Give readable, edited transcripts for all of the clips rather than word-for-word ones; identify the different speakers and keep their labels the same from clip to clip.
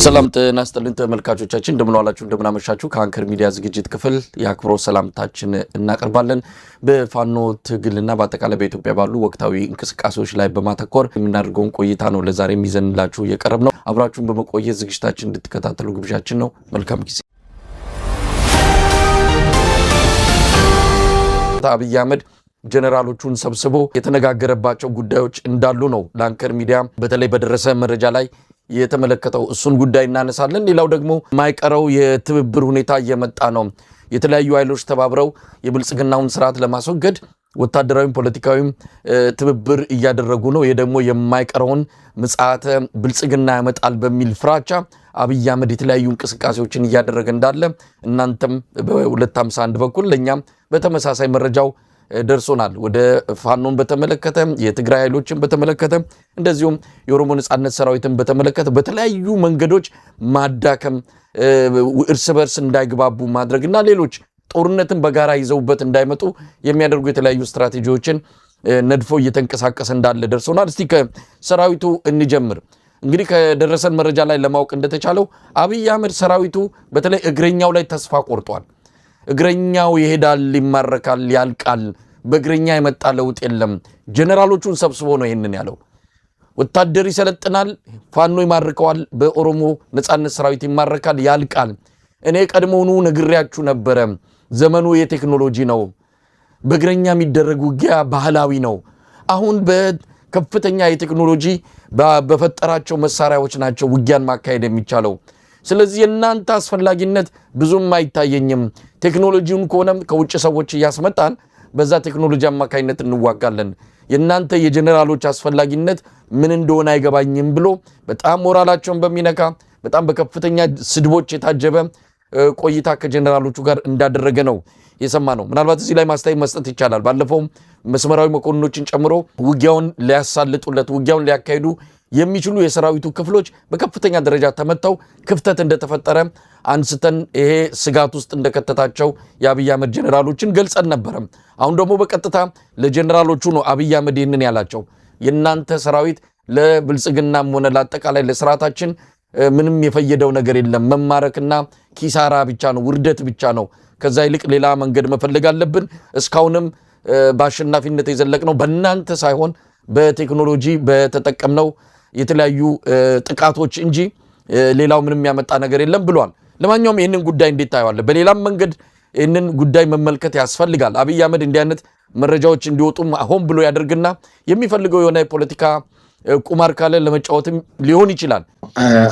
Speaker 1: ሰላም ጤና ይስጥልን ተመልካቾቻችን እንደምን ዋላችሁ እንደምን አመሻችሁ ከአንከር ሚዲያ ዝግጅት ክፍል የአክብሮ ሰላምታችን እናቀርባለን በፋኖ ትግልና በአጠቃላይ በኢትዮጵያ ባሉ ወቅታዊ እንቅስቃሴዎች ላይ በማተኮር የምናደርገውን ቆይታ ነው ለዛሬ የሚዘንላችሁ የቀረብነው አብራችሁን በመቆየት ዝግጅታችን እንድትከታተሉ ግብዣችን ነው መልካም ጊዜ አብይ አህመድ ጀነራሎቹን ሰብስቦ የተነጋገረባቸው ጉዳዮች እንዳሉ ነው ለአንከር ሚዲያ በተለይ በደረሰ መረጃ ላይ የተመለከተው እሱን ጉዳይ እናነሳለን ሌላው ደግሞ ማይቀረው የትብብር ሁኔታ እየመጣ ነው የተለያዩ ኃይሎች ተባብረው የብልጽግናውን ስርዓት ለማስወገድ ወታደራዊ ፖለቲካዊም ትብብር እያደረጉ ነው የደግሞ የማይቀረውን ምጽአተ ብልጽግና ያመጣል በሚል ፍራቻ አብይ አህመድ የተለያዩ እንቅስቃሴዎችን እያደረገ እንዳለ እናንተም በ251 በኩል ለኛም በተመሳሳይ መረጃው ደርሶናል ወደ ፋኖን በተመለከተ የትግራይ ኃይሎችን በተመለከተ እንደዚሁም የኦሮሞ ነጻነት ሰራዊትን በተመለከተ በተለያዩ መንገዶች ማዳከም እርስ በርስ እንዳይግባቡ ማድረግና ሌሎች ጦርነትን በጋራ ይዘውበት እንዳይመጡ የሚያደርጉ የተለያዩ ስትራቴጂዎችን ነድፎ እየተንቀሳቀሰ እንዳለ ደርሶናል እስቲ ከሰራዊቱ እንጀምር እንግዲህ ከደረሰን መረጃ ላይ ለማወቅ እንደተቻለው አብይ አህመድ ሰራዊቱ በተለይ እግረኛው ላይ ተስፋ ቆርጧል እግረኛው ይሄዳል ይማረካል ያልቃል በእግረኛ የመጣ ለውጥ የለም ጀነራሎቹን ሰብስቦ ነው ይሄንን ያለው ወታደር ይሰለጥናል ፋኖ ይማርከዋል በኦሮሞ ነጻነት ሰራዊት ይማረካል ያልቃል እኔ ቀድሞውኑ ነግሬያችሁ ነበር ዘመኑ የቴክኖሎጂ ነው በእግረኛ የሚደረግ ውጊያ ባህላዊ ነው አሁን በከፍተኛ የቴክኖሎጂ በፈጠራቸው መሳሪያዎች ናቸው ውጊያን ማካሄድ የሚቻለው ስለዚህ እናንተ አስፈላጊነት ብዙም አይታየኝም ቴክኖሎጂውን ከሆነም ከውጭ ሰዎች ያስመጣን በዛ ቴክኖሎጂ አማካይነት እንዋጋለን የናንተ የጀነራሎች አስፈላጊነት ምን እንደሆነ አይገባኝም ብሎ በጣም ሞራላቸውን በሚነካ በጣም በከፍተኛ ስድቦች የታጀበ ቆይታ ከጀነራሎቹ ጋር እንዳደረገ ነው የሰማነው ምናልባት እዚህ ላይ ማስተያየት መስጠት ይቻላል ባለፈው መስመራዊ መኮንኖችን ጨምሮ ውጊያውን ሊያሳልጡለት ውጊያውን ሊያካሂዱ የሚችሉ የሰራዊቱ ክፍሎች በከፍተኛ ደረጃ ተመተው ክፍተት እንደተፈጠረ አንስተን ይሄ ስጋት ውስጥ እንደከተታቸው የአብይ አህመድ ጀነራሎችን ገልጸን ነበር አሁን ደግሞ በቀጥታ ለጀነራሎቹ ነው አብይ አህመድ ይሄንን ያላቸው የናንተ ሰራዊት ለብልጽግናም ሆነ ለአጠቃላይ ለስርዓታችን ምንም የፈየደው ነገር የለም መማረክና ኪሳራ ብቻ ነው ውርደት ብቻ ነው ከዛ ይልቅ ሌላ መንገድ መፈለግ አለብን እስካሁንም በአሸናፊነት የዘለቅነው በእናንተ ሳይሆን በቴክኖሎጂ በተጠቀምነው የተለያዩ ጥቃቶች እንጂ ሌላው ምንም ያመጣ ነገር የለም ብሏል ለማንኛውም ይሄንን ጉዳይ እንዴት ታያዋለ በሌላም መንገድ ይሄንን ጉዳይ መመልከት ያስፈልጋል አብይ አህመድ እንዲህ አይነት መረጃዎች እንዲወጡ ሆን ብሎ ያደርግና የሚፈልገው የሆነ ፖለቲካ ቁማር ካለ ለመጫወትም ሊሆን ይችላል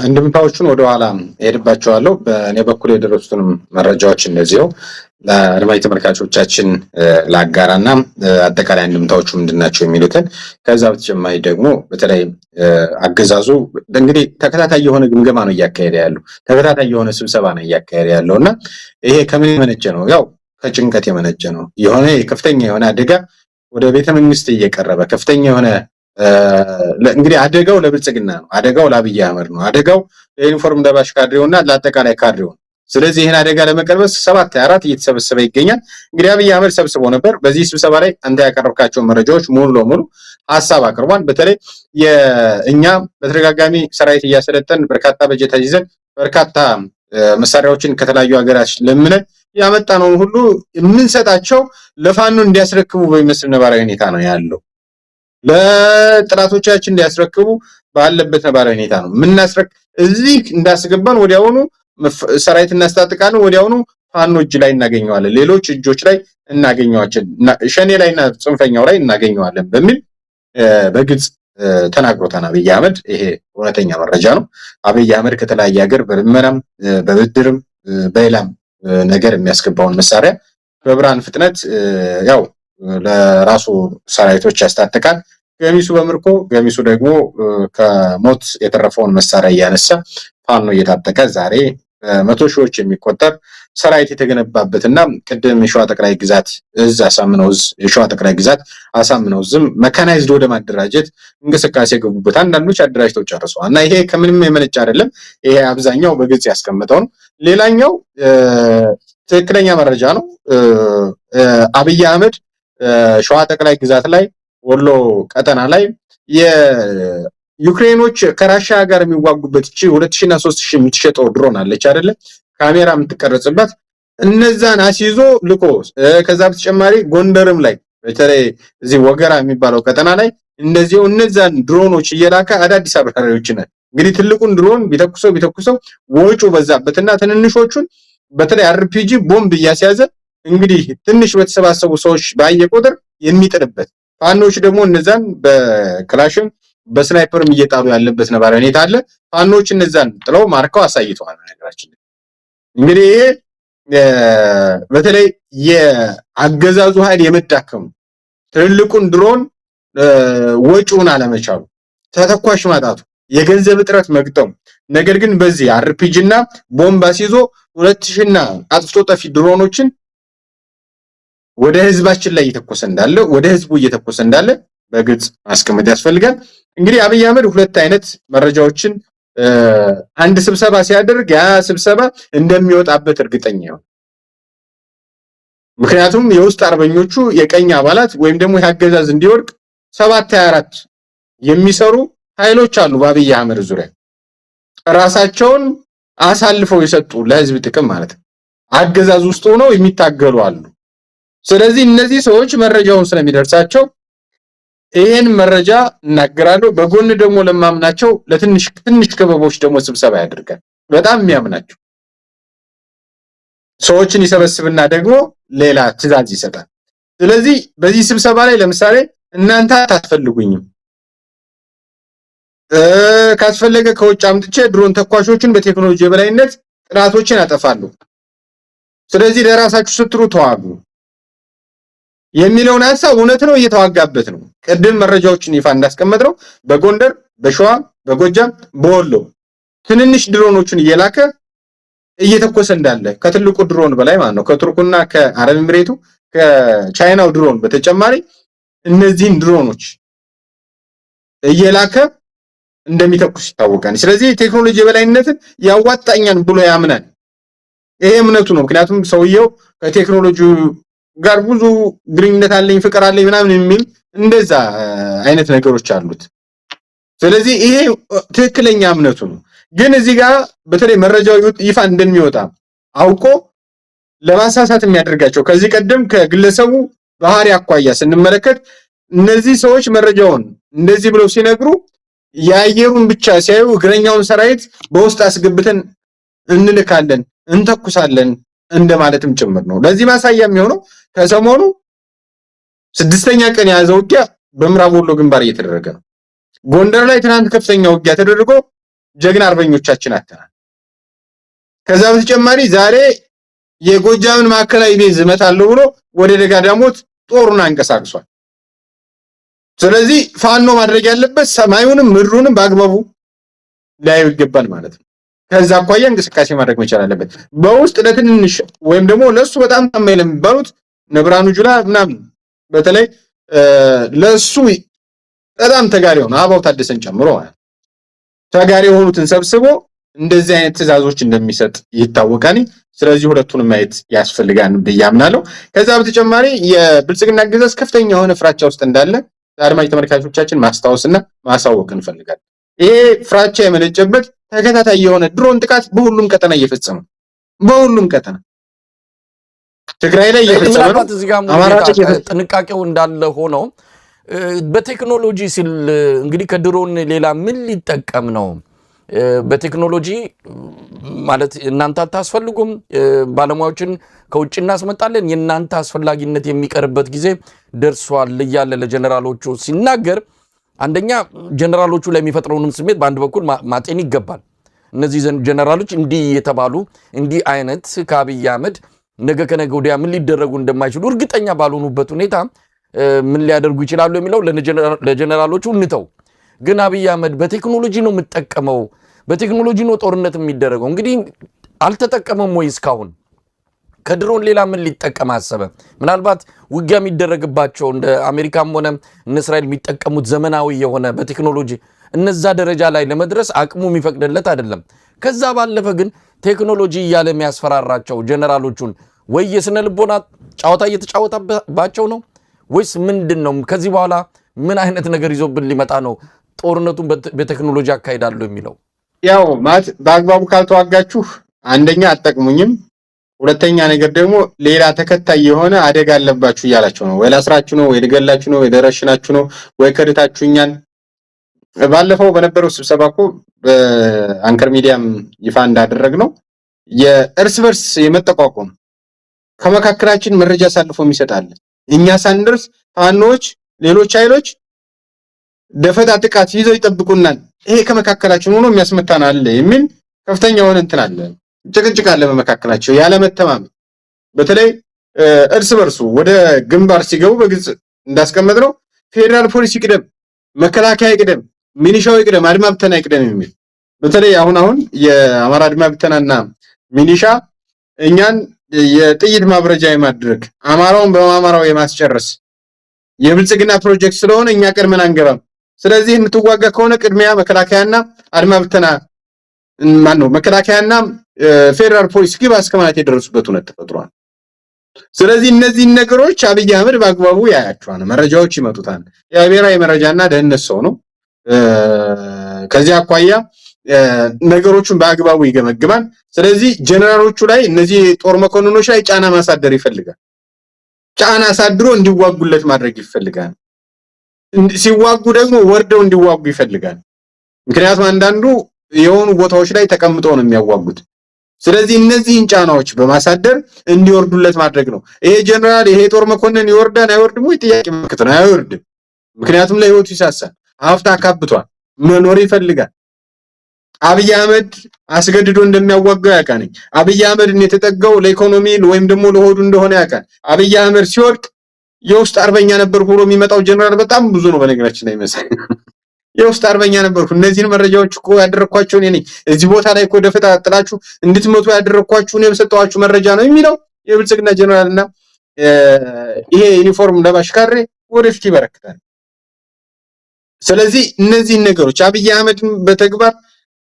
Speaker 2: እንደምታውቁን ወደ ኋላ ሄድባቸዋለሁ በእኔ በኩል የደረሱትንም መረጃዎች እንደዚሁ ለአድማጭ ተመልካቾቻችን ላጋራና አጠቃላይ እንደምታውቁ ምንድናቸው የሚሉትን ከዛ በተጨማሪ ደግሞ በተለይ አገዛዙ እንግዲህ ተከታታይ የሆነ ግምገማ ነው እያካሄደ ያለው ተከታታይ የሆነ ስብሰባ ነው እያካሄደ ያለውና ይሄ ከምን የመነጨ ነው ያው ከጭንቀት የመነጨ ነው የሆነ ከፍተኛ የሆነ አደጋ ወደ ቤተ መንግስት እየቀረበ ከፍተኛ የሆነ እንግዲህ አደጋው ለብልጽግና ነው አደጋው ለአብይ አህመድ ነው አደጋው ለዩኒፎርም ለባሽ ካድሬውና ለአጠቃላይ ካድሬው ስለዚህ ይሄን አደጋ ለመቀልበስ 7 እየተሰበሰበ ይገኛል እንግዲህ አብይ አህመድ ሰብስቦ ነበር በዚህ ስብሰባ ላይ አንተ ያቀርብካቸው መረጃዎች ሙሉ ለሙሉ ሐሳብ አቅርቧል በተለይ የኛ በተደጋጋሚ ሰራዊት እያሰለጠን በርካታ በጀት ይዘን በርካታ መሳሪያዎችን ከተለያዩ ሀገራት ለምነን ያመጣነው ሁሉ የምንሰጣቸው ለፋኖ እንዲያስረክቡ በሚመስል ነባራዊ ሁኔታ ነው ያለው ለጥላቶቻችን እንዲያስረክቡ ባለበት ነባራዊ ሁኔታ ነው ምናስረክ እዚህ እንዳስገባን ወዲያውኑ ሰራዊት እናስታጥቃለን ወዲያውኑ ፋኖ እጅ ላይ እናገኘዋለን ሌሎች እጆች ላይ እናገኘዋለን ሸኔ ላይና ጽንፈኛው ላይ እናገኘዋለን በሚል በግልጽ ተናግሮታል አብይ አህመድ ይሄ እውነተኛ መረጃ ነው አብይ አህመድ ከተለያየ ሀገር በልመናም በብድርም በሌላም ነገር የሚያስገባውን መሳሪያ በብርሃን ፍጥነት ያው ለራሱ ሰራዊቶች ያስታጥቃል ገሚሱ በምርኮ ገሚሱ ደግሞ ከሞት የተረፈውን መሳሪያ ያነሳ ፋኖ እየታጠቀ ዛሬ በመቶ ሺዎች የሚቆጠር ሰራዊት የተገነባበትና ቅድም የሸዋ ጠቅላይ ግዛት የሸዋ ጠቅላይ ግዛት አሳምነውዝም መካናይዝድ ወደ ማደራጀት እንቅስቃሴ ገቡበት አንዳንዶች አደራጅተው ጨርሰዋል እና ይሄ ከምንም የመነጨ አይደለም ይሄ አብዛኛው በግልጽ ያስቀመጠው ነው ሌላኛው ትክክለኛ መረጃ ነው አብይ አህመድ ሸዋ ጠቅላይ ግዛት ላይ ወሎ ቀጠና ላይ ዩክሬኖች ከራሻ ጋር የሚዋጉበት እቺ 2000 እና 3000 የምትሸጠው ድሮን አለች አይደለ? ካሜራ የምትቀረጽበት እነዛን አስይዞ ልኮ ከዛ በተጨማሪ ጎንደርም ላይ በተለይ እዚህ ወገራ የሚባለው ቀጠና ላይ እንደዚሁ እነዛን ድሮኖች እየላከ አዳዲስ አብራሪዎች ነን። እንግዲህ ትልቁን ድሮን ቢተኩሰው ወጪው በዛበትና ትንንሾቹን በተለይ አርፒጂ ቦምብ እያስያዘ እንግዲህ ትንሽ በተሰባሰቡ ሰዎች ባየ ቁጥር የሚጥልበት ፋኖች ደግሞ እነዛን በክላሽም በስናይፐርም እየጣሉ ያለበት ነባራዊ ሁኔታ አለ። ፋኖች እነዛን ጥለው ማርከው አሳይተዋል። ነገራችን እንግዲህ በተለይ የአገዛዙ ኃይል የመዳከሙ ትልቁን ድሮን ወጪውን አለመቻሉ፣ ተተኳሽ ማጣቱ፣ የገንዘብ እጥረት መግጠሙ፣ ነገር ግን በዚህ አርፒጂ እና ቦምብ አስይዞ 2000 እና አጥፍቶ ጠፊ ድሮኖችን ወደ ህዝባችን ላይ እየተኮሰ እንዳለ በግልጽ ማስቀመጥ ያስፈልጋል። እንግዲህ አብይ አህመድ ሁለት አይነት መረጃዎችን አንድ ስብሰባ ሲያደርግ ያ ስብሰባ እንደሚወጣበት እርግጠኛ ነው። ምክንያቱም የውስጥ አርበኞቹ የቀኝ አባላት ወይም ደግሞ ያገዛዝ እንዲወድቅ 724 የሚሰሩ ኃይሎች አሉ። በአብይ አህመድ ዙሪያ ራሳቸውን አሳልፈው የሰጡ ለህዝብ ጥቅም ማለት ነው። አገዛዝ ውስጥ ሆነው የሚታገሉ አሉ። ስለዚህ እነዚህ ሰዎች መረጃውን ስለሚደርሳቸው ይሄን መረጃ እናገራለሁ። በጎን ደግሞ ለማምናቸው ለትንሽ ክበቦች ደግሞ ስብሰባ ያደርጋል። በጣም የሚያምናቸው ሰዎችን ይሰበስብና ደግሞ ሌላ ትዕዛዝ ይሰጣል። ስለዚህ በዚህ ስብሰባ ላይ ለምሳሌ እናንተ አታስፈልጉኝም፣ ካስፈለገ ከውጭ አምጥቼ ድሮን ተኳሾችን በቴክኖሎጂ የበላይነት ጥራቶችን አጠፋለሁ፣ ስለዚህ ለራሳችሁ ስትሩ ተዋጉ የሚለውን ሐሳብ እውነት ነው፣ እየተዋጋበት ነው። ቅድም መረጃዎችን ይፋ እንዳስቀመጥነው በጎንደር፣ በሸዋ፣ በጎጃም፣ በወሎ ትንንሽ ድሮኖችን እየላከ እየተኮሰ እንዳለ ከትልቁ ድሮን በላይ ማለት ነው። ከቱርኩና ከአረብ ኤምሬቱ ከቻይናው ድሮን በተጨማሪ እነዚህን ድሮኖች እየላከ እንደሚተኩስ ይታወቃል። ስለዚህ ቴክኖሎጂ የበላይነትን ያዋጣኛል ብሎ ያምናል። ይሄ እምነቱ ነው። ምክንያቱም ሰውየው ከቴክኖሎጂ ጋር ብዙ ግንኙነት አለኝ፣ ፍቅር አለኝ ምናምን የሚል እንደዛ አይነት ነገሮች አሉት። ስለዚህ ይሄ ትክክለኛ እምነቱ ነው። ግን እዚህ ጋር በተለይ መረጃው ይፋ እንደሚወጣ አውቆ ለማሳሳት የሚያደርጋቸው ከዚህ ቀደም ከግለሰቡ ባህሪ አኳያ ስንመለከት እነዚህ ሰዎች መረጃውን እንደዚህ ብለው ሲነግሩ የአየሩን ብቻ ሲያዩ እግረኛውን ሰራዊት በውስጥ አስገብተን እንልካለን፣ እንተኩሳለን እንደማለትም ጭምር ነው። ለዚህ ማሳያ የሚሆነው ከሰሞኑ 6ኛ ቀን የያዘው ውጊያ በምዕራብ ወሎ ግንባር እየተደረገ ነው። ጎንደር ላይ ትናንት ከፍተኛ ውጊያ ተደርጎ ጀግና አርበኞቻችን አተናል። ከዛ በተጨማሪ ዛሬ የጎጃምን ማዕከላዊ ቤዝ እመታለሁ ብሎ ወደ ደጋዳሞት ጦሩን አንቀሳቅሷል። ስለዚህ ፋኖ ማድረግ ያለበት ሰማዩንም ምድሩንም በአግባቡ ላዩ ይገባል ማለት ነው። ከዛ አኳያ እንቅስቃሴ ማድረግ መቻል አለበት። በውስጥ ለትንሽ ወይም ደግሞ ለሱ በጣም ታማኝ ለሚባሉት ነብራኑ ጁላ ምናምን በተለይ ለሱ በጣም ተጋሪ ሆነ አባው ታደሰን ጨምሮ ማለት ተጋሪ የሆኑትን ሰብስቦ እንደዚህ አይነት ትዕዛዞች እንደሚሰጥ ይታወቃል። ስለዚህ ሁለቱንም ማየት ያስፈልጋል ብያምናለሁ። ከዛ በተጨማሪ የብልጽግና አገዛዝ ከፍተኛ የሆነ ፍራቻ ውስጥ እንዳለ አድማጭ ተመልካቾቻችን ማስታወስና ማሳወቅ እንፈልጋለን። ይሄ ፍራቻ የመነጨበት ተከታታይ የሆነ ድሮን ጥቃት በሁሉም ቀጠና እየፈጸመ በሁሉም ቀጠና ትግራይ ላይ እየፈጸመ ነው።
Speaker 1: ጥንቃቄው እንዳለ ሆኖ በቴክኖሎጂ ሲል እንግዲህ ከድሮን ሌላ ምን ሊጠቀም ነው? በቴክኖሎጂ ማለት እናንተ አታስፈልጉም፣ ባለሙያዎችን ከውጭ እናስመጣለን፣ የእናንተ አስፈላጊነት የሚቀርበት ጊዜ ደርሷል እያለ ለጀነራሎቹ ሲናገር አንደኛ ጀነራሎቹ ላይ የሚፈጥረውንም ስሜት በአንድ በኩል ማጤን ይገባል። እነዚህ ጀነራሎች እንዲህ የተባሉ እንዲህ አይነት ከአብይ አህመድ ነገ ከነገ ወዲያ ምን ሊደረጉ እንደማይችሉ እርግጠኛ ባልሆኑበት ሁኔታ ምን ሊያደርጉ ይችላሉ የሚለው ለጀነራሎቹ እንተው። ግን አብይ አህመድ በቴክኖሎጂ ነው የምጠቀመው፣ በቴክኖሎጂ ነው ጦርነት የሚደረገው። እንግዲህ አልተጠቀመም ወይ እስካሁን? ከድሮን ሌላ ምን ሊጠቀም አሰበ? ምናልባት ውጊያ የሚደረግባቸው እንደ አሜሪካም ሆነ እነ እስራኤል የሚጠቀሙት ዘመናዊ የሆነ በቴክኖሎጂ እነዛ ደረጃ ላይ ለመድረስ አቅሙ የሚፈቅድለት አይደለም። ከዛ ባለፈ ግን ቴክኖሎጂ እያለ የሚያስፈራራቸው ጀነራሎቹን ወይ የስነ ልቦና ጫወታ እየተጫወተባቸው ነው ወይስ ምንድን ነው? ከዚህ በኋላ ምን አይነት ነገር ይዞብን ሊመጣ ነው? ጦርነቱን በቴክኖሎጂ አካሂዳለሁ የሚለው?
Speaker 2: ያው ማለት በአግባቡ ካልተዋጋችሁ አንደኛ አጠቅሙኝም፣ ሁለተኛ ነገር ደግሞ ሌላ ተከታይ የሆነ አደጋ አለባችሁ እያላችሁ ነው። ወይ ላስራችሁ ነው፣ ወይ ልገላችሁ ነው፣ ወይ ደረሽናችሁ ነው፣ ወይ ከድታችሁኛል። ባለፈው በነበረው ስብሰባ እኮ በአንከር ሚዲያም ይፋ እንዳደረግነው የእርስ በርስ የመጠቋቆም ከመካከላችን መረጃ አሳልፎ የሚሰጣል። እኛ ሳንደርስ ፋኖች ሌሎች ኃይሎች ደፈጣ ጥቃት ይዘው ይጠብቁናል። ይሄ ከመካከላችን ሆኖ የሚያስመታን አለ የሚል ከፍተኛ የሆነ እንትን አለ፣ ጭቅጭቅ አለ በመካከላቸው ያለ መተማመን። በተለይ እርስ በርሱ ወደ ግንባር ሲገቡ በግልጽ እንዳስቀመጥነው ፌደራል ፖሊስ ይቅደም፣ መከላከያ ይቅደም፣ ሚሊሻው ይቅደም፣ አድማ ብተና ይቅደም የሚል በተለይ አሁን የአማራ አድማ ብተናና ሚሊሻ እኛን የጥይት ማብረጃ የማድረግ አማራውን በማማራው የማስጨረስ የብልጽግና ፕሮጀክት ስለሆነ እኛ ቀድመን አንገባም። ስለዚህ የምትዋጋ ከሆነ ቅድሚያ መከላከያና አድማ ብተና መከላከያና ፌደራል ፖሊስ ግባ እስከ ማለት የደረሱበት ሁኔታ ተፈጥሯል። ስለዚህ እነዚህ ነገሮች አብይ አህመድ በአግባቡ ያያቸዋል፣ መረጃዎች ይመጡታል። የብሔራዊ መረጃና ደህንነት ሰው ነው። ከዚህ አኳያ ነገሮቹን በአግባቡ ይገመግማል። ስለዚህ ጀነራሎቹ ላይ እነዚህ ጦር መኮንኖች ላይ ጫና ማሳደር ይፈልጋል። ጫና አሳድሮ እንዲዋጉለት ማድረግ ይፈልጋል። ሲዋጉ ደግሞ ወርደው እንዲዋጉ ይፈልጋል። ምክንያቱም አንዳንዱ የሆኑ ቦታዎች ላይ ተቀምጠው ነው የሚያዋጉት። ስለዚህ እነዚህን ጫናዎች በማሳደር እንዲወርዱለት ማድረግ ነው። ይሄ ጀነራል ይሄ ጦር መኮንን ይወርዳን አይወርድም ወይ ጥያቄ ምልክት ነው። አይወርድም። ምክንያቱም ለህይወቱ ይሳሳል፣ ሀብት አካብቷል፣ መኖር ይፈልጋል። አብይ አህመድ አስገድዶ እንደሚያዋጋው ያውቃል። አብይ አህመድን የተጠጋው ለኢኮኖሚ ወይም ደግሞ ለሆዱ እንደሆነ ያውቃል። አብይ አህመድ ሲወድቅ የውስጥ አርበኛ ነበርኩ ብሎ የሚመጣው ጀነራል በጣም ብዙ ነው። በነገራችን ላይ መሰለኝ የውስጥ አርበኛ ነበርኩ፣ እነዚህን መረጃዎች እኮ ያደረኳቸው እኔ ነኝ፣ እዚህ ቦታ ላይ እኮ ደፈጣ ጥላችሁ እንድትመቱ ያደረኳችሁ እኔ በሰጠኋችሁ መረጃ ነው የሚለው የብልጽግና ጀነራልና ይሄ ዩኒፎርም ለባሽ ካሬ ወደፊት ይበረክታል። ስለዚህ እነዚህን ነገሮች አብይ አህመድን በተግባር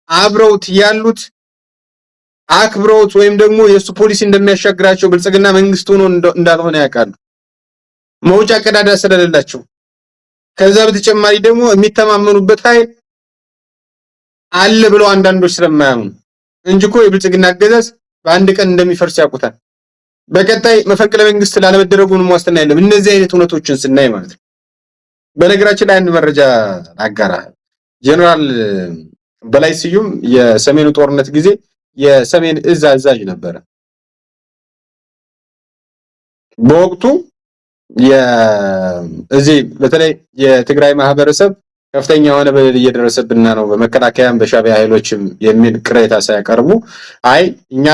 Speaker 2: አብረውት ያሉት አክብረውት ወይም ደግሞ የሱ ፖሊሲ እንደሚያሻግራቸው ብልጽግና መንግስት ሆኖ እንዳልሆነ ያውቃሉ። መውጫ ቀዳዳ ስለሌላቸው ከዛ በተጨማሪ ደግሞ የሚተማመኑበት ኃይል አለ ብለው አንዳንዶች ስለማያምኑ እንጂ እኮ የብልጽግና አገዛዝ በአንድ ቀን እንደሚፈርስ ያውቁታል። በቀጣይ መፈንቅለ መንግስት ላለመደረጉን ዋስትና የለም። እነዚህ አይነት እውነቶችን ስናይ ማለት ነው። በነገራችን ላይ አንድ መረጃ አጋራ። ጀነራል በላይ ስዩም የሰሜኑ ጦርነት ጊዜ የሰሜን እዝ አዛዥ ነበረ። በወቅቱ እዚህ በተለይ የትግራይ ማህበረሰብ ከፍተኛ የሆነ በደል እየደረሰብን ነው በመከላከያም በሻዕቢያ ኃይሎችም የሚል ቅሬታ ሳያቀርቡ አይ እኛ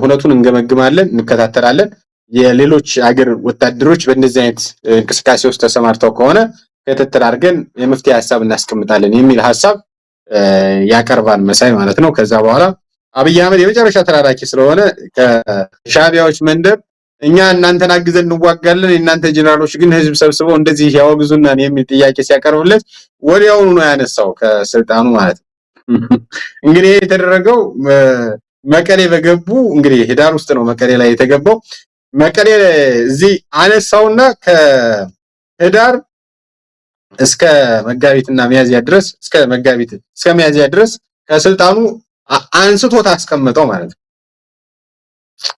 Speaker 2: ሁነቱን እንገመግማለን፣ እንከታተላለን፣ የሌሎች አገር ወታደሮች በእንደዚህ አይነት እንቅስቃሴ ውስጥ ተሰማርተው ከሆነ ክትትል አድርገን የመፍትሄ ሐሳብ እናስቀምጣለን የሚል ሐሳብ ያቀርባል መሳይ ማለት ነው። ከዛ በኋላ አብይ አህመድ የመጨረሻ ተላላኪ ስለሆነ ከሻዕቢያዎች መንደር እኛ እናንተን አግዘን እንዋጋለን፣ እናንተ ጀነራሎች ግን ህዝብ ሰብስበው እንደዚህ ያወግዙናል የሚል ጥያቄ ሲያቀርብለት ወዲያውኑ ነው ያነሳው ከስልጣኑ ማለት ነው። እንግዲህ የተደረገው መቀሌ በገቡ እንግዲህ ህዳር ውስጥ ነው መቀሌ ላይ የተገባው። መቀሌ እዚህ አነሳውና ከህዳር እስከ መጋቢትና ሚያዝያ ድረስ እስከ ሚያዝያ ድረስ ከስልጣኑ አንስቶት አስቀመጠው ማለት ነው።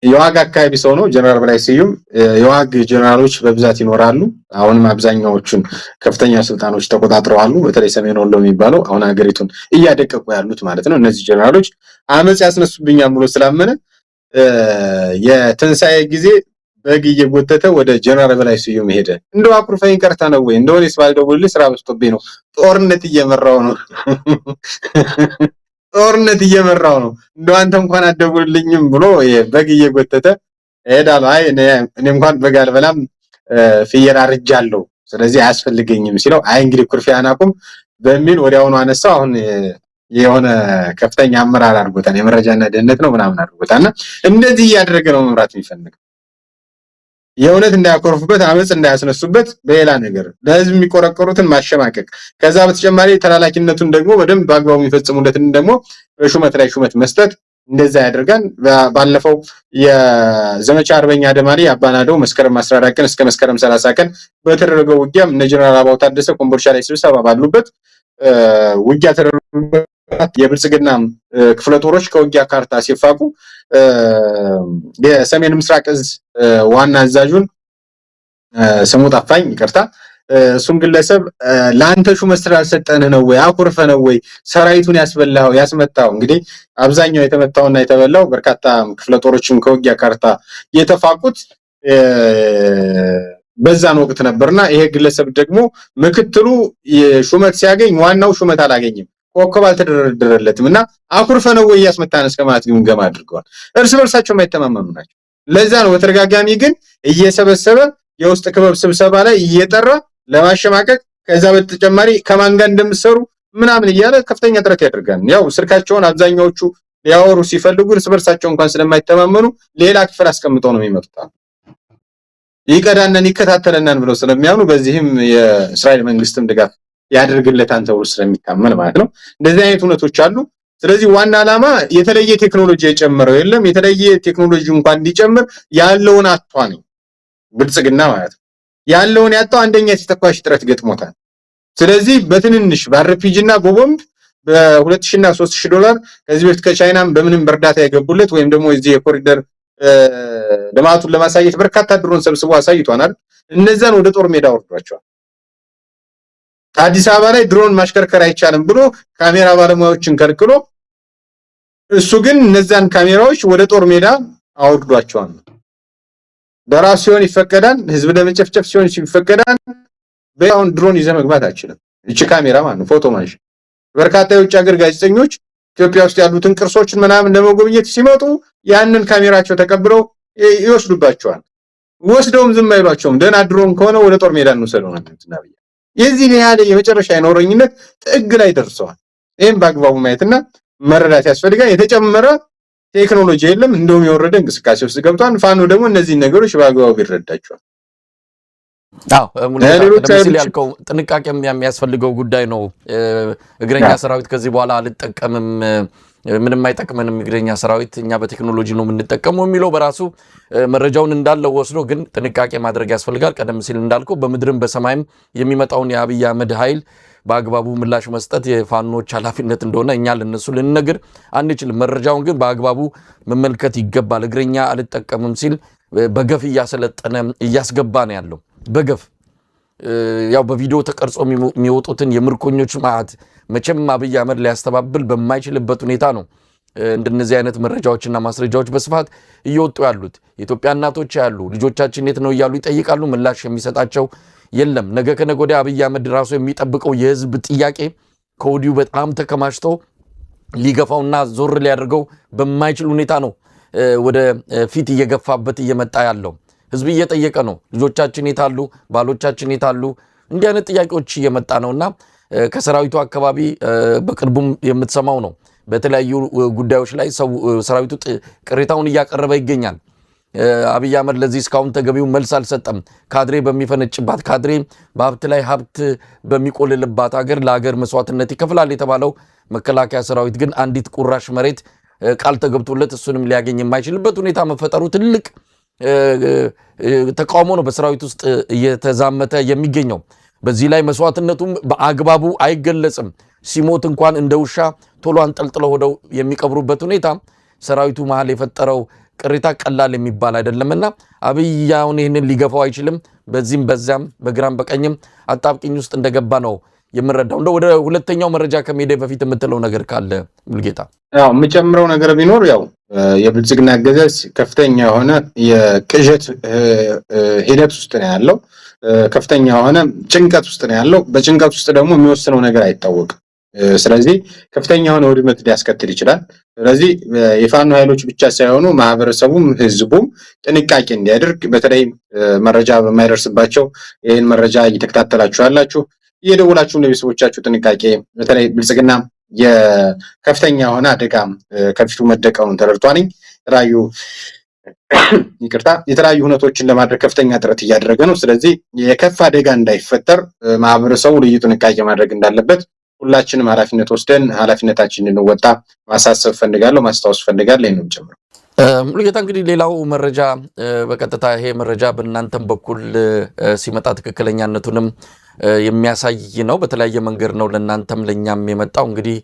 Speaker 2: የዋግ አካባቢ ሰው ነው ጀነራል በላይ ስዩም። የዋግ ጀነራሎች በብዛት ይኖራሉ። አሁንም አብዛኛዎቹን ከፍተኛ ስልጣኖች ተቆጣጥረዋል። በተለይ ሰሜን ወሎ የሚባለው አሁን ሀገሪቱን እያደቀቁ ያሉት ማለት ነው። እነዚህ ጀነራሎች አመጽ ያስነሱብኛል ብሎ ስላመነ የትንሳኤ ጊዜ በግ እየጎተተ ወደ ጀነራል በላይ ስዩም ሄደ። እንደው አኩርፈኝ ቀርታ ነው ወይ እንደሆነስ ባልደውልልህ ስራ በዝቶብኝ ነው፣ ጦርነት እየመራው ነው ጦርነት እየመራው ነው፣ እንደው አንተ እንኳን አትደውልልኝም ብሎ በግ እየጎተተ ሄዳል። አይ እኔ እንኳን በግ አልበላም ፍየል አርጃለሁ ስለዚህ አያስፈልገኝም ሲለው አይ እንግዲህ ኩርፊያን አቁም በሚል ወዲያውኑ አነሳው። አሁን የሆነ ከፍተኛ አመራር አድርጎታል፣ የመረጃና ደህንነት ነው ምናምን አድርጎታልና እንደዚህ እያደረገ ነው መምራት የሚፈልገው። የእውነት እንዳያኮርፉበት፣ አመጽ እንዳያስነሱበት በሌላ ነገር ለህዝብ የሚቆረቆሩትን ማሸማቀቅ፣ ከዛ በተጨማሪ ተላላኪነቱን ደግሞ በደንብ በአግባቡ የሚፈጽሙለትን ደግሞ በሹመት ላይ ሹመት መስጠት እንደዛ ያደርጋል። ባለፈው የዘመቻ አርበኛ አደማሊ አባናደው መስከረም 14 ቀን እስከ መስከረም 30 ቀን በተደረገው ውጊያም እነ ጀነራል አባው ታደሰ ኮምቦልቻ ላይ ስብሰባ ባሉበት ውጊያ ተደርጎበት የብልጽግና ክፍለ ጦሮች ከውጊያ ካርታ ሲፋቁ የሰሜን ምስራቅ እዝ ዋና አዛዡን ስሙ ጠፋኝ ይቅርታ እሱን ግለሰብ ለአንተ ሹመት ስላልሰጠንህ ነው ወይ አኩርፈህ ነው ወይ ሰራዊቱን ያስበላው ያስመታው? እንግዲህ አብዛኛው የተመታውና የተበላው በርካታ ክፍለ ጦሮችም ከውጊያ ካርታ የተፋቁት በዛን ወቅት ነበርና ይሄ ግለሰብ ደግሞ ምክትሉ ሹመት ሲያገኝ ዋናው ሹመት አላገኝም፣ ኮከብ አልተደረደረለትም እና አኩርፈህ ነው ወይ ያስመታን እስከማለት ግምገማ አድርገዋል። እርስ በርሳቸው የማይተማመኑ ናቸው። ለዛ ነው በተደጋጋሚ ግን እየሰበሰበ የውስጥ ክበብ ስብሰባ ላይ እየጠራ ለማሸማቀቅ ከዛ በተጨማሪ ከማን ጋር እንደምሰሩ ምናምን እያለ ከፍተኛ ጥረት ያደርጋል። ያው ስልካቸውን አብዛኛዎቹ ሊያወሩ ሲፈልጉ እርስ በርሳቸው እንኳን ስለማይተማመኑ ሌላ ክፍል አስቀምጠው ነው የሚመጡት። ይቀዳናን ይከታተለናን ብለው ስለሚያምኑ በዚህም የእስራኤል መንግስትም ድጋፍ ያደርግለታል ተብሎ ስለሚታመን ማለት ነው። እንደዚህ አይነት ሁነቶች አሉ። ስለዚህ ዋና ዓላማ የተለየ ቴክኖሎጂ የጨመረው የለም። የተለየ ቴክኖሎጂ እንኳን እንዲጨምር ያለውን አጥቷ ነው ብልጽግና ማለት ነው። ያለውን ያጣው አንደኛ የተተኳሽ ጥረት ገጥሞታል። ስለዚህ በትንንሽ በአርፒጂ እና በቦምብ በ2000 እና 3000 ዶላር ከዚህ በፊት ከቻይናም በምንም በእርዳታ የገቡለት ወይም ደግሞ እዚህ የኮሪደር ልማቱን ለማሳየት በርካታ ድሮን ሰብስቦ አሳይቷናል። እነዛን ወደ ጦር ሜዳ ወርዷቸዋል። አዲስ አበባ ላይ ድሮን ማሽከርከር አይቻልም ብሎ ካሜራ ባለሙያዎችን ከልክሎ እሱ ግን እነዛን ካሜራዎች ወደ ጦር ሜዳ አወርዷቸዋል። በራሱ ሲሆን ይፈቀዳል፣ ህዝብ ለመጨፍጨፍ ሲሆን ይፈቀዳል። በአሁን ድሮን ይዘህ መግባት አይችልም። እቺ ካሜራ ማለት ነው ፎቶ ማንሽ። በርካታ የውጭ ሀገር ጋዜጠኞች ኢትዮጵያ ውስጥ ያሉትን ቅርሶችን ምናምን ለመጎብኘት ሲመጡ ያንን ካሜራቸው ተቀብለው ይወስዱባቸዋል። ወስደውም ዝም አይሏቸውም። ደህና ድሮን ከሆነ ወደ ጦር ሜዳ እንውሰደው ነው እንትን የዚህ ያለ የመጨረሻ የኖረኝነት ጥግ ላይ ደርሰዋል። ይሄን በአግባቡ ማየትና መረዳት ያስፈልጋል። የተጨመረ ቴክኖሎጂ የለም፣ እንደውም የወረደ እንቅስቃሴ ውስጥ ገብቷል። ፋኖ ደግሞ እነዚህ ነገሮች በአግባቡ ይረዳቸዋል።
Speaker 1: ለምሳሌ ያልከው ጥንቃቄ የሚያስፈልገው ጉዳይ ነው። እግረኛ ሰራዊት ከዚህ በኋላ አልጠቀምም፣ ምንም አይጠቅመንም እግረኛ ሰራዊት፣ እኛ በቴክኖሎጂ ነው የምንጠቀመው የሚለው በራሱ መረጃውን እንዳለው ወስዶ ግን ጥንቃቄ ማድረግ ያስፈልጋል። ቀደም ሲል እንዳልከው በምድርም በሰማይም የሚመጣውን የአብይ አህመድ ኃይል በአግባቡ ምላሽ መስጠት የፋኖች ኃላፊነት እንደሆነ እኛ ለነሱ ልንነግር አንችልም። መረጃውን ግን በአግባቡ መመልከት ይገባል። እግረኛ አልጠቀምም ሲል በገፍ እያሰለጠነ እያስገባ ነው ያለው። በገፍ ያው በቪዲዮ ተቀርጾ የሚወጡትን የምርኮኞች ማዕት መቼም አብይ አህመድ ሊያስተባብል በማይችልበት ሁኔታ ነው እንደነዚህ አይነት መረጃዎችና ማስረጃዎች በስፋት እየወጡ ያሉት። የኢትዮጵያ እናቶች ያሉ ልጆቻችን የት ነው እያሉ ይጠይቃሉ። ምላሽ የሚሰጣቸው የለም። ነገ ከነገ ወዲያ አብይ አህመድ ራሱ የሚጠብቀው የህዝብ ጥያቄ ከወዲሁ በጣም ተከማችቶ ሊገፋውና ዞር ሊያደርገው በማይችል ሁኔታ ነው ወደ ፊት እየገፋበት እየመጣ ያለው። ህዝብ እየጠየቀ ነው። ልጆቻችን የታሉ? ባሎቻችን የታሉ? እንዲህ አይነት ጥያቄዎች እየመጣ ነውና ከሰራዊቱ አካባቢ በቅርቡም የምትሰማው ነው። በተለያዩ ጉዳዮች ላይ ሰራዊቱ ቅሬታውን እያቀረበ ይገኛል። አብይ አህመድ ለዚህ እስካሁን ተገቢው መልስ አልሰጠም። ካድሬ በሚፈነጭባት፣ ካድሬ በሀብት ላይ ሀብት በሚቆልልባት ሀገር ለሀገር መስዋዕትነት ይከፍላል የተባለው መከላከያ ሰራዊት ግን አንዲት ቁራሽ መሬት ቃል ተገብቶለት እሱንም ሊያገኝ የማይችልበት ሁኔታ መፈጠሩ ትልቅ ተቃውሞ ነው በሰራዊት ውስጥ እየተዛመተ የሚገኘው። በዚህ ላይ መስዋዕትነቱም በአግባቡ አይገለጽም። ሲሞት እንኳን እንደ ውሻ ቶሎ አንጠልጥለው ሆደው የሚቀብሩበት ሁኔታ ሰራዊቱ መሃል የፈጠረው ቅሬታ ቀላል የሚባል አይደለምና አብይ አሁን ይህንን ሊገፋው አይችልም። በዚህም በዚያም በግራም በቀኝም አጣብቂኝ ውስጥ እንደገባ ነው የምረዳው። እንደ ወደ ሁለተኛው መረጃ ከመሄድ በፊት የምትለው ነገር ካለ ሙልጌታ?
Speaker 2: ያው የምጨምረው ነገር ቢኖር ያው የብልጽግና አገዛዝ ከፍተኛ የሆነ የቅዠት ሂደት ውስጥ ነው ያለው። ከፍተኛ የሆነ ጭንቀት ውስጥ ነው ያለው። በጭንቀት ውስጥ ደግሞ የሚወስነው ነገር አይታወቅም። ስለዚህ ከፍተኛ የሆነ ውድመት ሊያስከትል ይችላል። ስለዚህ የፋኖ ኃይሎች ብቻ ሳይሆኑ ማህበረሰቡም ህዝቡም ጥንቃቄ እንዲያደርግ፣ በተለይ መረጃ በማይደርስባቸው ይህን መረጃ እየተከታተላችሁ ያላችሁ እየደወላችሁ ለቤተሰቦቻችሁ ጥንቃቄ፣ በተለይ ብልጽግና የከፍተኛ የሆነ አደጋ ከፊቱ መደቀውን ተረድቷል። የተለያዩ ሁነቶችን ለማድረግ ከፍተኛ ጥረት እያደረገ ነው። ስለዚህ የከፍ አደጋ እንዳይፈጠር ማህበረሰቡ ልዩ ጥንቃቄ ማድረግ እንዳለበት ሁላችንም ኃላፊነት ወስደን ኃላፊነታችንን እንወጣ ማሳሰብ ፈልጋለሁ፣ ማስታወስ ፈልጋለሁ። ይሄንም ጨምሮ
Speaker 1: ሙሉጌታ፣ እንግዲህ ሌላው መረጃ በቀጥታ ይሄ መረጃ በእናንተም በኩል ሲመጣ ትክክለኛነቱንም የሚያሳይ ነው። በተለያየ መንገድ ነው ለእናንተም ለእኛም የመጣው። እንግዲህ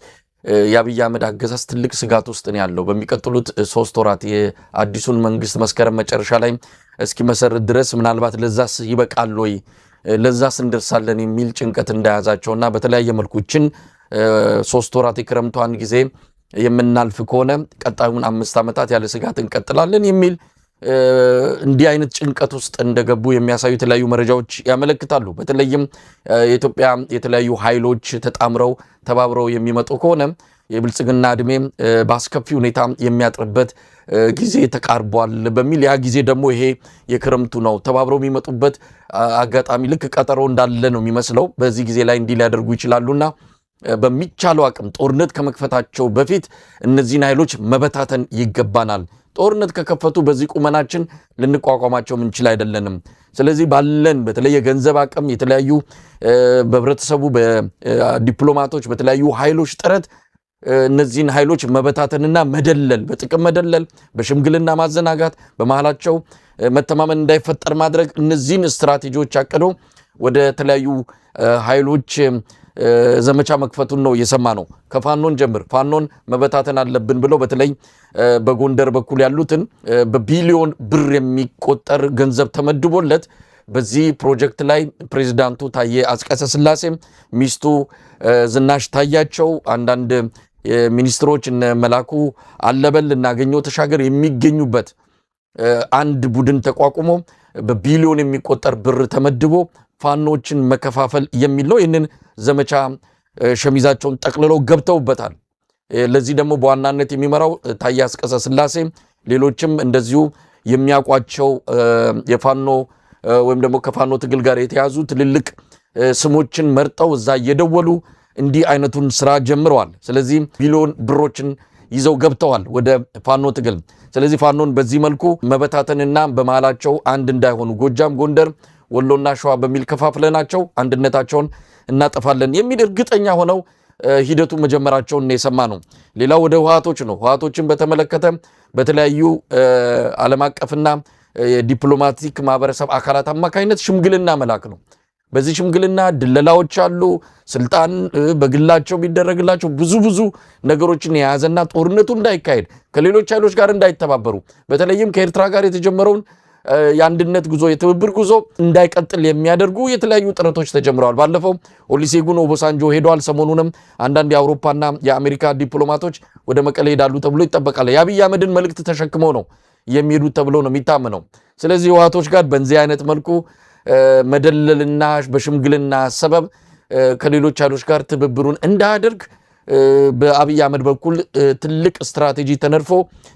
Speaker 1: የአብይ አህመድ አገዛዝ ትልቅ ስጋት ውስጥ ነው ያለው። በሚቀጥሉት 3 ወራት የአዲሱን መንግስት መስከረም መጨረሻ ላይ እስኪመሰርት ድረስ ምናልባት ለዛስ ይበቃል ወይ ለዛስ እንደርሳለን የሚል ጭንቀት እንዳያዛቸውና በተለያየ መልኩችን 3 ወራት የክረምቷን ጊዜ የምናልፍ ከሆነ ቀጣዩን 5 ዓመታት ያለ ስጋት እንቀጥላለን የሚል እንዲህ አይነት ጭንቀት ውስጥ እንደገቡ የሚያሳዩ የተለያዩ መረጃዎች ያመለክታሉ። በተለይም የኢትዮጵያ የተለያዩ ኃይሎች ተጣምረው ተባብረው የሚመጡ ከሆነ የብልጽግና እድሜ በአስከፊ ሁኔታ የሚያጥርበት ጊዜ ተቃርቧል በሚል ያ ጊዜ ደግሞ ይሄ የክረምቱ ነው። ተባብረው የሚመጡበት አጋጣሚ ልክ ቀጠሮ እንዳለ ነው የሚመስለው። በዚህ ጊዜ ላይ እንዲህ ሊያደርጉ ይችላሉና በሚቻለው አቅም ጦርነት ከመክፈታቸው በፊት እነዚህን ኃይሎች መበታተን ይገባናል። ጦርነት ከከፈቱ በዚህ ቁመናችን ልንቋቋማቸው ምንችል አይደለንም። ስለዚህ ባለን በተለይ የገንዘብ አቅም የተለያዩ በህብረተሰቡ በዲፕሎማቶች በተለያዩ ኃይሎች ጥረት እነዚህን ኃይሎች መበታተንና መደለል፣ በጥቅም መደለል፣ በሽምግልና ማዘናጋት፣ በመሃላቸው መተማመን እንዳይፈጠር ማድረግ እነዚህን ስትራቴጂዎች አቅዶ ወደ ተለያዩ ኃይሎች ዘመቻ መክፈቱን ነው እየሰማ ነው። ከፋኖን ጀምር ፋኖን መበታተን አለብን ብለው በተለይ በጎንደር በኩል ያሉትን በቢሊዮን ብር የሚቆጠር ገንዘብ ተመድቦለት በዚህ ፕሮጀክት ላይ ፕሬዚዳንቱ ታዬ አጽቀሥላሴ፣ ሚስቱ ዝናሽ ታያቸው፣ አንዳንድ ሚኒስትሮች እነ መላኩ አለበል እናገኘው ተሻገር የሚገኙበት አንድ ቡድን ተቋቁሞ በቢሊዮን የሚቆጠር ብር ተመድቦ ፋኖችን መከፋፈል የሚል ነው። ይህንን ዘመቻ ሸሚዛቸውን ጠቅልለው ገብተውበታል። ለዚህ ደግሞ በዋናነት የሚመራው ታዬ አጽቀሥላሴ፣ ሌሎችም እንደዚሁ የሚያውቋቸው የፋኖ ወይም ደግሞ ከፋኖ ትግል ጋር የተያዙ ትልልቅ ስሞችን መርጠው እዛ እየደወሉ እንዲህ አይነቱን ስራ ጀምረዋል። ስለዚህ ቢሊዮን ብሮችን ይዘው ገብተዋል ወደ ፋኖ ትግል። ስለዚህ ፋኖን በዚህ መልኩ መበታተንና በመሃላቸው አንድ እንዳይሆኑ ጎጃም፣ ጎንደር፣ ወሎና ሸዋ በሚል ከፋፍለናቸው አንድነታቸውን እናጠፋለን የሚል እርግጠኛ ሆነው ሂደቱ መጀመራቸውን የሰማ ነው። ሌላው ወደ ህወሓቶች ነው። ህወሓቶችን በተመለከተ በተለያዩ ዓለም አቀፍና የዲፕሎማቲክ ማህበረሰብ አካላት አማካኝነት ሽምግልና መላክ ነው። በዚህ ሽምግልና ድለላዎች አሉ። ስልጣን በግላቸው ቢደረግላቸው ብዙ ነገሮችን የያዘና ጦርነቱ እንዳይካሄድ ከሌሎች ኃይሎች ጋር እንዳይተባበሩ በተለይም ከኤርትራ ጋር የተጀመረውን የአንድነት ጉዞ የትብብር ጉዞ እንዳይቀጥል የሚያደርጉ የተለያዩ ጥረቶች ተጀምረዋል። ባለፈው ኦሉሴጉን ኦባሳንጆ ሄደዋል። ሰሞኑንም አንዳንድ የአውሮፓና የአሜሪካ ዲፕሎማቶች ወደ መቀሌ ሄዳሉ ተብሎ ይጠበቃል። የአብይ አህመድን መልእክት ተሸክመው ነው የሚሄዱት ተብሎ ነው የሚታመነው። ስለዚህ ህወሓቶች ጋር በእንዚህ አይነት መልኩ መደለልና በሽምግልና ሰበብ ከሌሎች ኃይሎች ጋር ትብብሩን እንዳያደርግ በአብይ አህመድ በኩል ትልቅ ስትራቴጂ ተነድፎ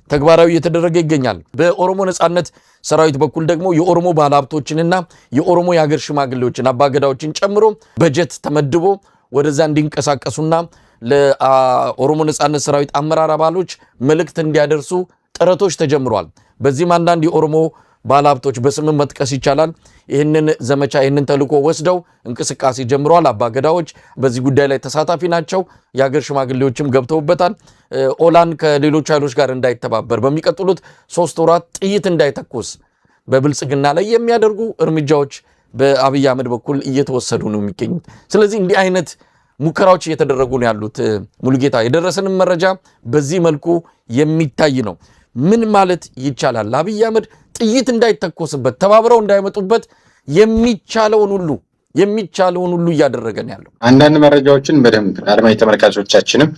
Speaker 1: ተግባራዊ እየተደረገ ይገኛል። በኦሮሞ ነጻነት ሰራዊት በኩል ደግሞ የኦሮሞ ባለሀብቶችንና የኦሮሞ የሀገር ሽማግሌዎችን አባገዳዎችን ጨምሮ በጀት ተመድቦ ወደዛ እንዲንቀሳቀሱና ለኦሮሞ ነጻነት ሰራዊት አመራር አባሎች መልእክት እንዲያደርሱ ጥረቶች ተጀምሯል። በዚህም አንዳንድ የኦሮሞ ባለሀብቶች በስምም መጥቀስ ይቻላል ይህንን ዘመቻ ይህንን ተልዕኮ ወስደው እንቅስቃሴ ጀምረዋል። አባገዳዎች በዚህ ጉዳይ ላይ ተሳታፊ ናቸው። የሀገር ሽማግሌዎችም ገብተውበታል። ኦላን ከሌሎች ኃይሎች ጋር እንዳይተባበር በሚቀጥሉት 3 ወራት ጥይት እንዳይተኩስ በብልጽግና ላይ የሚያደርጉ እርምጃዎች በአብይ አህመድ በኩል እየተወሰዱ ነው የሚገኙት። ስለዚህ እንዲህ አይነት ሙከራዎች እየተደረጉ ነው ያሉት። ሙሉጌታ የደረሰንም መረጃ በዚህ መልኩ የሚታይ ነው። ምን ማለት ይቻላል? አብይ አህመድ ጥይት እንዳይተኮስበት ተባብረው እንዳይመጡበት የሚቻለውን ሁሉ እያደረገ ነው ያለው።
Speaker 2: አንዳንድ መረጃዎችን በደንብ አድማጭ ተመልካቾቻችንም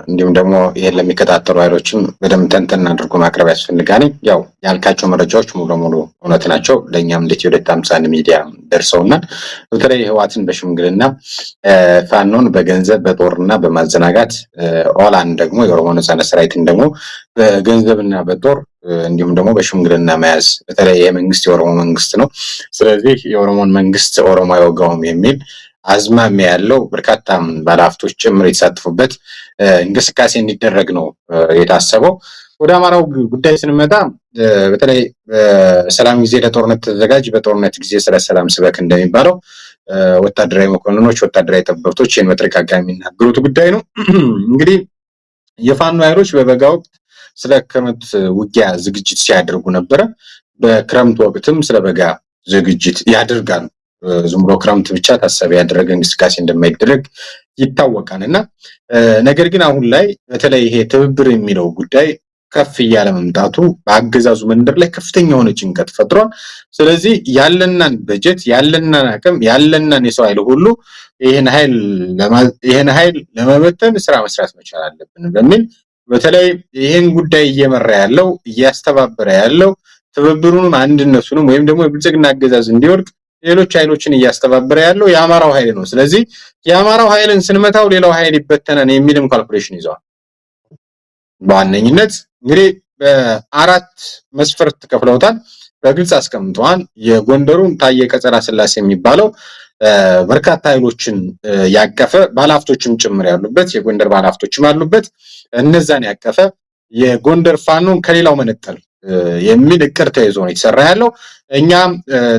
Speaker 2: እንዲሁም ደግሞ ይሄን ለሚከታተሉ ኃይሎችም በደንብ ተንተን አድርጎ ማቅረብ ያስፈልጋል። ያው ያልካቸው መረጃዎች ሙሉ ለሙሉ እውነት ናቸው። ለእኛም እንደ ኢትዮ 251 ሚዲያ ደርሰውናል። በተለይ ህወሓትን በሽምግልና ፋኖን በገንዘብ በጦርና በማዘናጋት ኦላን ደግሞ የኦሮሞ ነጻነት ሰራዊትን ደግሞ በገንዘብና በጦር እንዲሁም ደግሞ በሽምግልና መያዝ በተለይ የመንግስት የኦሮሞ መንግስት ነው። ስለዚህ የኦሮሞን መንግስት ኦሮሞ አይወጋውም የሚል አዝማሚያ ያለው በርካታ ባለሀብቶች ጭምር የተሳተፉበት እንቅስቃሴ እንዲደረግ ነው የታሰበው። ወደ አማራው ጉዳይ ስንመጣ በተለይ በሰላም ጊዜ ለጦርነት ተዘጋጅ፣ በጦርነት ጊዜ ስለ ሰላም ስበክ እንደሚባለው ወታደራዊ መኮንኖች፣ ወታደራዊ ጠበብቶች ይህን በተደጋጋሚ የሚናገሩት ጉዳይ ነው። እንግዲህ የፋኖ ኃይሎች በበጋ ወቅት ስለ ክረምት ውጊያ ዝግጅት ሲያደርጉ ነበረ። በክረምት ወቅትም ስለ በጋ ዝግጅት ያደርጋሉ። ዝም ብሎ ክረምት ብቻ ታሳቢ ያደረገ እንቅስቃሴ እንደማይደረግ ይታወቃል። እና ነገር ግን አሁን ላይ በተለይ ይሄ ትብብር የሚለው ጉዳይ ከፍ እያለ መምጣቱ በአገዛዙ መንደር ላይ ከፍተኛ የሆነ ጭንቀት ፈጥሯል። ስለዚህ ያለናን በጀት ያለናን አቅም ያለናን የሰው ኃይል ሁሉ ይሄን ኃይል ለመበተን ስራ መስራት መቻል አለብን በሚል በተለይ ይሄን ጉዳይ እየመራ ያለው እያስተባበረ ያለው ትብብሩንም አንድነቱንም ወይም ደግሞ የብልጽግና አገዛዝ እንዲወድቅ ሌሎች ኃይሎችን እያስተባበረ ያለው የአማራው ኃይል ነው። ስለዚህ የአማራው ኃይልን ስንመታው ሌላው ኃይል ይበተናል የሚልም ካልኩሌሽን ይዘዋል። በዋነኝነት እንግዲህ በአራት መስፈርት ከፍለውታል፣ በግልጽ አስቀምጠዋል። የጎንደሩን ታየ ቀጸላ ስላሴ የሚባለው በርካታ ኃይሎችን ያቀፈ ባለሀብቶችም ጭምር ያሉበት የጎንደር ባለሀብቶችም አሉበት፣ እነዛን ያቀፈ የጎንደር ፋኖን ከሌላው መነጠል የሚል እቅድ ተይዞ ነው የተሰራ ያለው። እኛም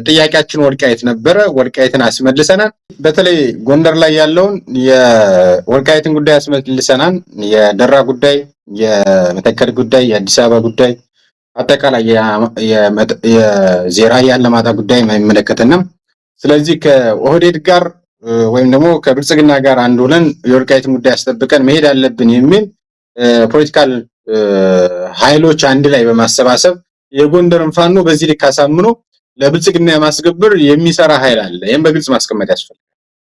Speaker 2: ጥያቄያችን ወልቃይት ነበረ፣ ወልቃይትን አስመልሰናል። በተለይ ጎንደር ላይ ያለውን የወልቃይትን ጉዳይ አስመልሰናል። የደራ ጉዳይ፣ የመተከል ጉዳይ፣ የአዲስ አበባ ጉዳይ፣ አጠቃላይ የዜራ ያለማጣ ጉዳይ አይመለከተንም። ስለዚህ ከኦህዴድ ጋር ወይም ደግሞ ከብልጽግና ጋር አንድ ሆነን የወልቃይትን ጉዳይ አስጠብቀን መሄድ አለብን የሚል ፖለቲካል ኃይሎች አንድ ላይ በማሰባሰብ የጎንደርን ፋኖ በዚህ ልክ አሳምኖ ለብልጽግና የማስገበር የሚሰራ ኃይል አለ። ይሄን በግልጽ ማስቀመጥ ያስፈልጋል።